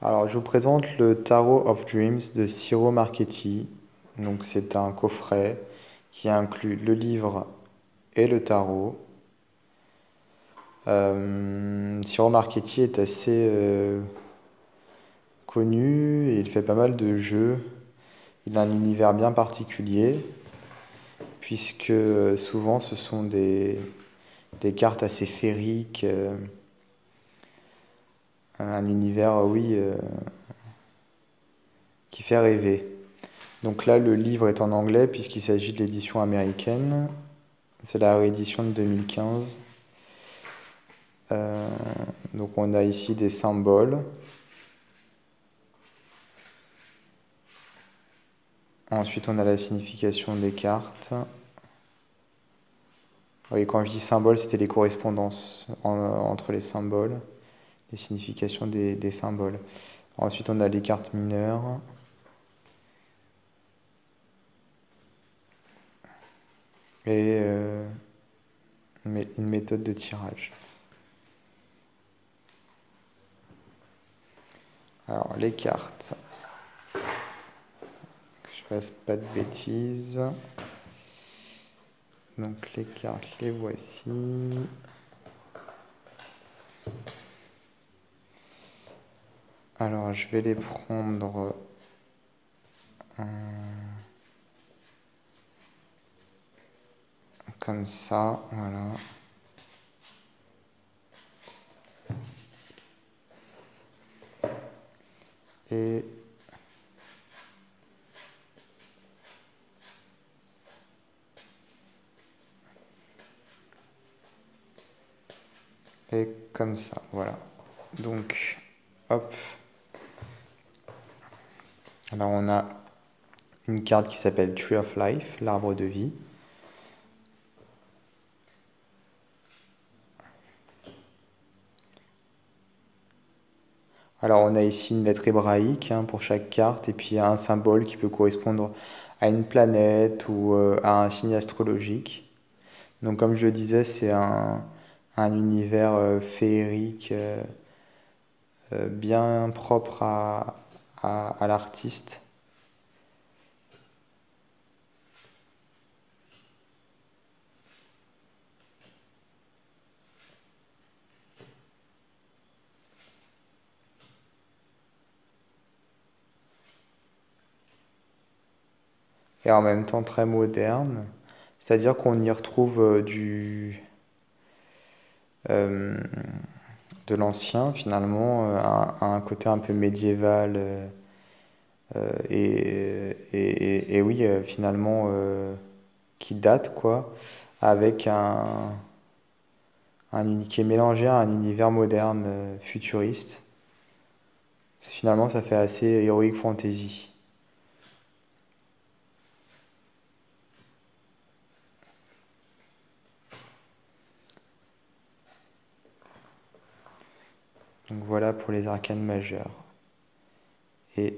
Alors, je vous présente le Tarot of Dreams de Ciro Marchetti. Donc, c'est un coffret qui inclut le livre et le tarot. Ciro Marchetti est assez connu et il fait pas mal de jeux. Il a un univers bien particulier, puisque souvent ce sont des cartes assez féeriques, un univers, oui, qui fait rêver. Donc là, le livre est en anglais puisqu'il s'agit de l'édition américaine. C'est la réédition de 2015. Euh, donc on a ici des symboles. Ensuite, on a la signification des cartes. Oui, quand je dis symboles, c'était les correspondances entre les symboles, les significations des symboles. Ensuite, on a les cartes mineures. Et une méthode de tirage. Alors, les cartes. Que je fasse pas de bêtises. Donc, les cartes, les voici. Alors, je vais les prendre comme ça, voilà. Et comme ça, voilà. Donc, hop. Alors, on a une carte qui s'appelle Tree of Life, l'arbre de vie. Alors, on a ici une lettre hébraïque pour chaque carte et puis un symbole qui peut correspondre à une planète ou à un signe astrologique. Donc, comme je le disais, c'est un univers féerique bien propre à l'artiste. Et en même temps très moderne. C'est-à-dire qu'on y retrouve euh, de l'ancien finalement, un côté un peu médiéval et oui, finalement, qui date quoi, avec qui est mélangé à un univers moderne, futuriste. Finalement, ça fait assez heroic fantasy. Donc voilà pour les arcanes majeures. Et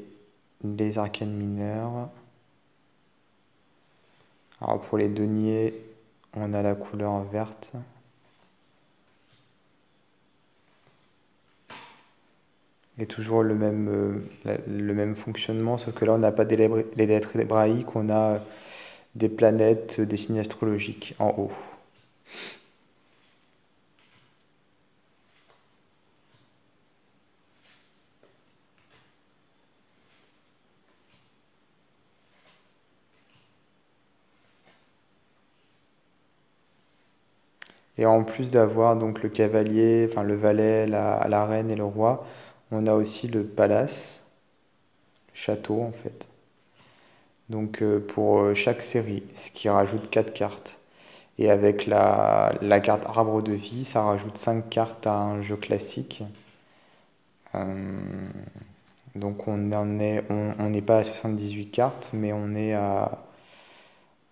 les arcanes mineures. Alors pour les deniers, on a la couleur verte. Et toujours le même fonctionnement, sauf que là on n'a pas les lettres hébraïques, on a des planètes, des signes astrologiques en haut. Et en plus d'avoir donc le cavalier, enfin le valet, la reine et le roi, on a aussi le palace, le château en fait. Donc pour chaque série, ce qui rajoute 4 cartes. Et avec la carte arbre de vie, ça rajoute 5 cartes à un jeu classique. Euh, donc on n'est pas à 78 cartes, mais on est à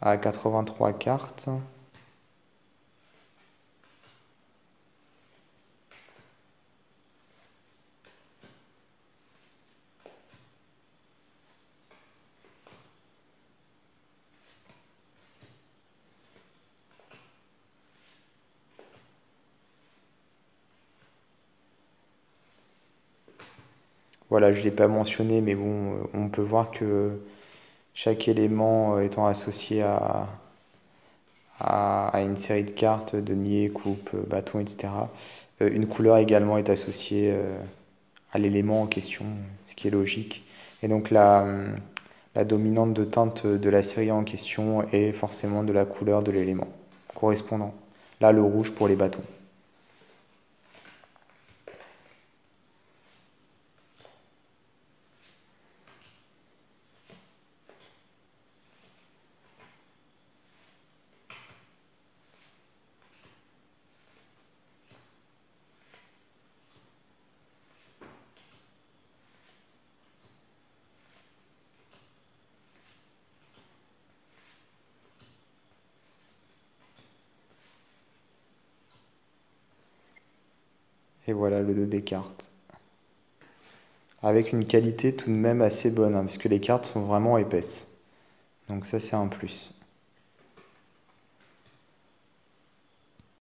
83 cartes. Voilà, je ne l'ai pas mentionné, mais bon, on peut voir que chaque élément étant associé à une série de cartes, denier, coupe, bâton, etc. Une couleur également est associée à l'élément en question, ce qui est logique. Et donc la dominante de teinte de la série en question est forcément de la couleur de l'élément correspondant. Là, le rouge pour les bâtons. Et voilà le 2 des cartes. Avec une qualité tout de même assez bonne, hein, puisque les cartes sont vraiment épaisses. Donc ça, c'est un plus.